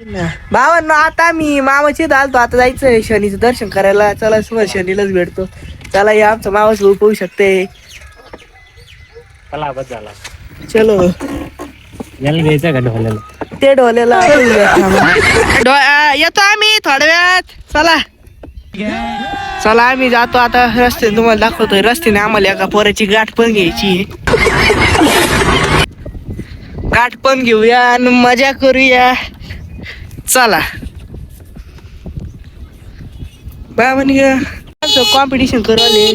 भावांनो आता मी मामाची आलतो, आता जायचंय शनीचं दर्शन करायला. चला समोर शनीलाच भेटतो. चला या आमचं मावस भाऊ पाहू शकते. चला बस झाला. चलो याला घ्यायचं का ढोल्याला? ते ढोल्याला येतो आम्ही थोड्या वेळात. चला चला आम्ही जातो आता. रस्त्याने तुम्हाला दाखवतोय. रस्त्याने आम्हाला एका पोराची गाठ पण घ्यायची. गाठ पण घेऊया आणि मजा करूया. चला बा म्हण कॉम्पिटिशन करू आले.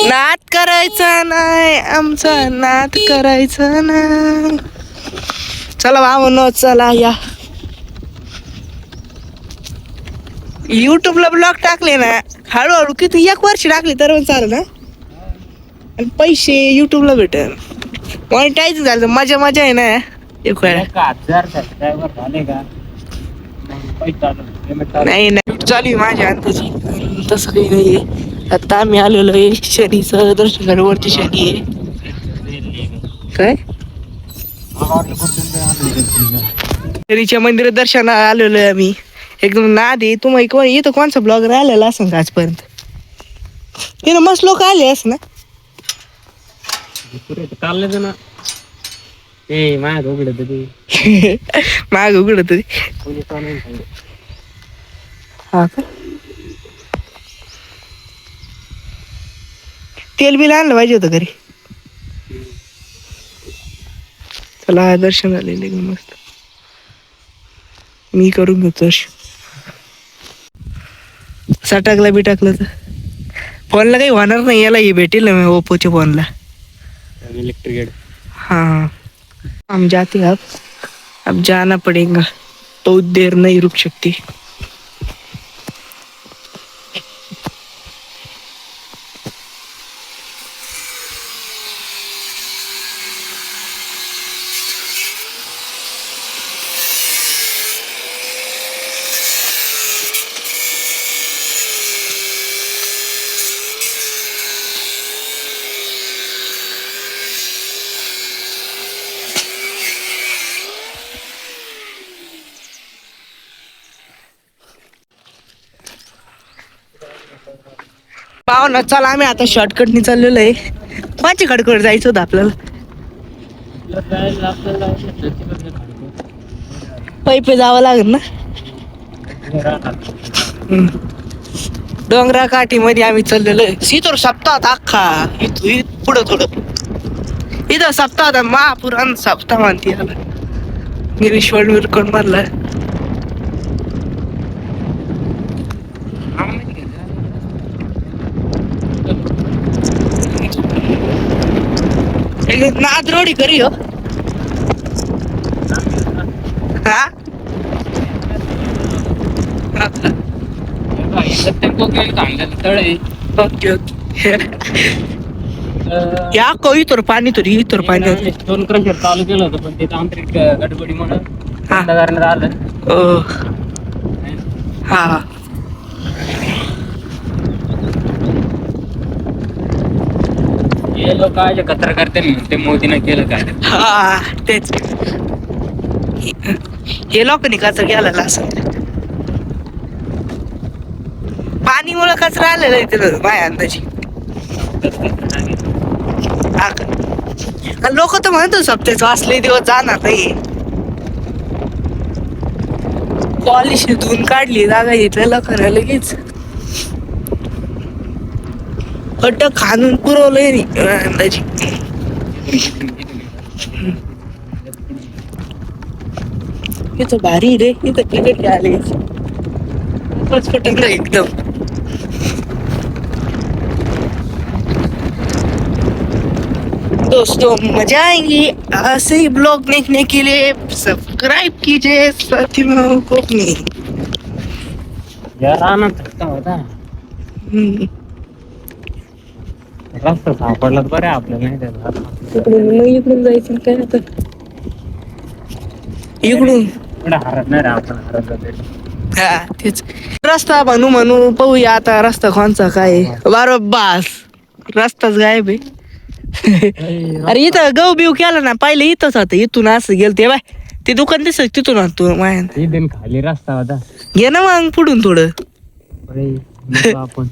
नाद करायचा नाही आमचा, नाद करायचा ना. चला बा म्हणून चला या. युट्यूबला ब्लॉग टाकले ना हळूहळू किती 1 वर्ष टाकले तर चालेल ना. आणि पैसे युट्यूबला भेटेल. मॉनिटाईज झालं मजा मजा आहे ना. एक वेळा 1000 सबस्क्रायबर झाले का नाही नाही चालू माझ्या अंताची. तसं काही नाहीये. आता आम्ही आलेलो आहे शनीचं दर्शन करायला. वरती शनी आहे काय. शनीच्या मंदिरात दर्शनाला आलेलो आहे आम्ही. एकदम नाद आहे. तुम्हाला इथं कोणचा ब्लॉगर आलेला असं का आजपर्यंत. इथं मस्त लोक आले असं ना. चालले ना ते माग उघडत ते माग उघडत हा का. तेल बिल आणलं पाहिजे होतं घरी. चला दर्शन झालेलं एकदम मस्त. मी करून घेतो दर्शन. सटाकला बिटाकलं तर फोनला काही होणार नाही. याला हे भेटेल ना ओप्पोच्या फोनला इलेक्ट्रिक. हाँ हम जाते अब जाना पड़ेगा. बहुत देर नहीं रुक सकती. पाहू चला आम्ही आता शॉर्टकटनी चाललेलो आहे. कोणच्या खडकडे जायचं होतं आपल्याला. पैपे जावं लागेल ना. डोंगरा काठी मध्ये आम्ही चाललेलो आहे. सीतोर सप्ताहात अख्खा पुढं थोडं इथं सप्ताहात महापुराण सप्ताह म्हणते याला. गिरीश वडविरकड मारला. नाद रोडी करी हो. हा ओके ओके. या कोई तर पाणी तरी इतर पाणी दोन क्रशर चालू केलं होतं पण ते तांत्रिक गडबडी म्हणून बंद करण्यात आलं. हा हे लोक काय कचरा करते ते मोदीने केलं काय. हा तेच हे लोकांनी कचरा केलेला असं. पाणी मुळे कचरा आलेला आहे तिथं माझ्या अंदाजी. लोक तर म्हणतो सप्त्याच असले दिवस जाणार नाही. पॉलिश धुवून काढली जागा घेतलेला खरं लगेच. खड्ड खाणून पुरवलंय नाही अंदाजी. इथं भारी रे. इथं क्रिकेट खेळायला पटकन एकदम. दोस्तों मजा आएंगी. ऐसे ही ब्लॉग देखने के लिए सब्सक्राइब कीजिए साथियों को नहीं. रानात थकता होता. रस्ता सापडला बरं आपल्याला नाही. इकडून जायचं काय आता. इकडून हरत नाही रे आपण हरत. हा तेच रस्ता म्हणू म्हणू पाहूया आता रस्ता कोणचा काय. बरोबर रस्ताच गायब आहे. अरे इथं गहू बिव केला ना पहिले इथंच होतं इथून असं गेलं ते बाय ते दुकान दिसत तिथून आणतो माया इथून खाली रस्ता होता घे ना मग पुढून थोडं आपण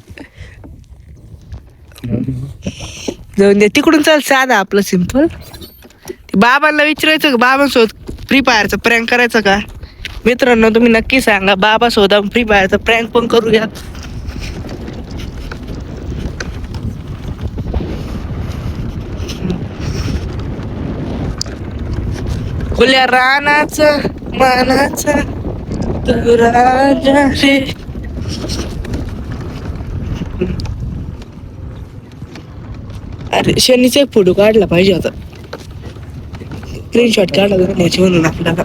जाऊन दे तिकडून चल साधा आपलं सिंपल बाबांना विचारायचं का बाबांसोबत फ्री फायरचा प्रँक करायचं का मित्रांनो तुम्ही नक्की सांगा बाबा सोबत फ्री फायरचा प्रँक पण करूया खुल्या रानाचं मानाचं तू राजा रे अरे शनीचा एक फोटो काढला पाहिजे आता स्क्रीनशॉट काढला याची म्हणून आपल्याला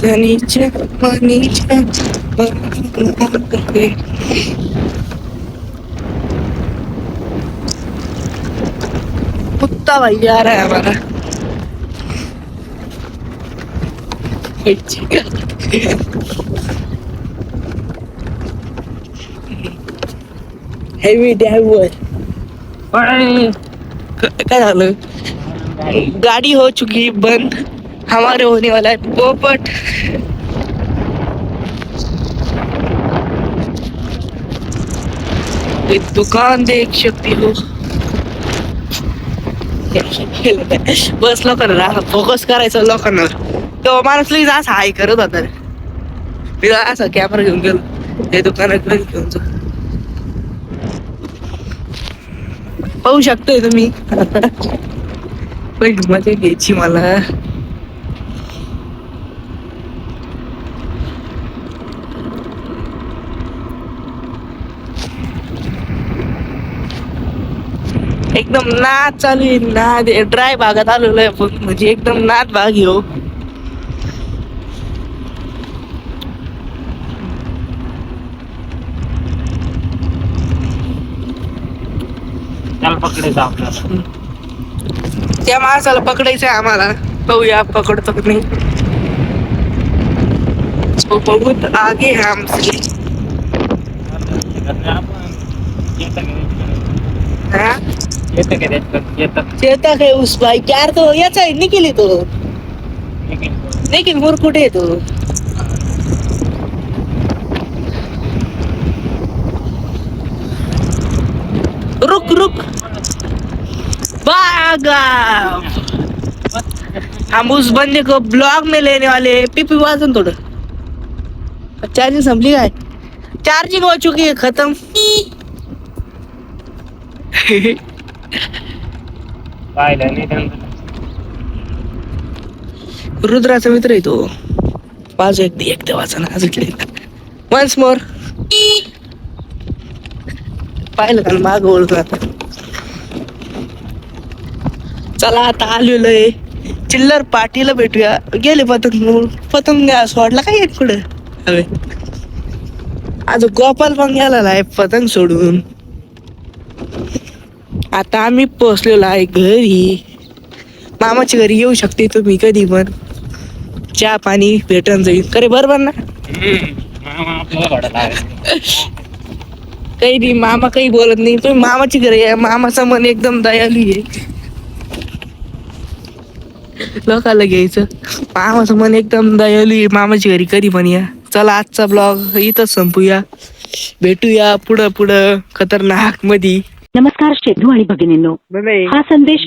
शनीच्या मनीच्या कुत्ता भाई आ रहा है हमारा हेवी ड्राइवर क्या झालं गाड़ी हो चुकी बंद हमारे होने वाला है पोपट एक दुकान देख सकती हो बस लोकांना फोकस करायचं लोकांना तो माणूस लगेच असं हाय करत होता मी असं कॅमेरा घेऊन गेलो हे दुकानात घेऊन जाऊ पाहू शकतोय तुम्ही पण मजा घ्यायची मला एकदम नाद चालू आहे नाद ड्राय भागात आलेलो आहे पण म्हणजे एकदम नाद भाग घेऊ पकडायचं आपल्याला त्या माणसाला पकडायचंय आम्हाला पाहूया पकडतो की नाही बहुत आगे है हमसे चेतक है उस भाई यार तो याचा आहे निखिल तो निखिल मोर कुठे आहे तो रुक रुक भागा हम उस बंदे को ब्लॉग में लेने वाले पीपी वाजन थोडं चार्जिंग संपली काय चार्जिंग हो चुकी है खत्म रुद्राचा मित्र आहे तो बाजू एक देवाचा ना वन्स मोर पाहिलं का माग ओळख आता चला आता आलेलो आहे चिल्लर पार्टीला भेटूया गेले पतंग सोडला काय पुढे हवे आज गोपाल पण गेलेला आहे पतंग सोडून आता आम्ही पोहोचलेलो आहे घरी मामाच्या घरी येऊ शकते तुम्ही कधी पण चहा पाणी भेटून जाईल करे बरोबर ना काही नाही मामा काही बोलत नाही तुम्ही मामाची घरी आहे मामाचं मन एकदम दयालू आहे लोकांना घ्यायचं मामाचं मन एकदम दयालू आहे मामाची घरी कधी पण या चला आजचा ब्लॉग इथंच संपूया भेटूया पुढं खतरनाक मध्ये नमस्कार शेतू आणि भगिनींनो हा संदेश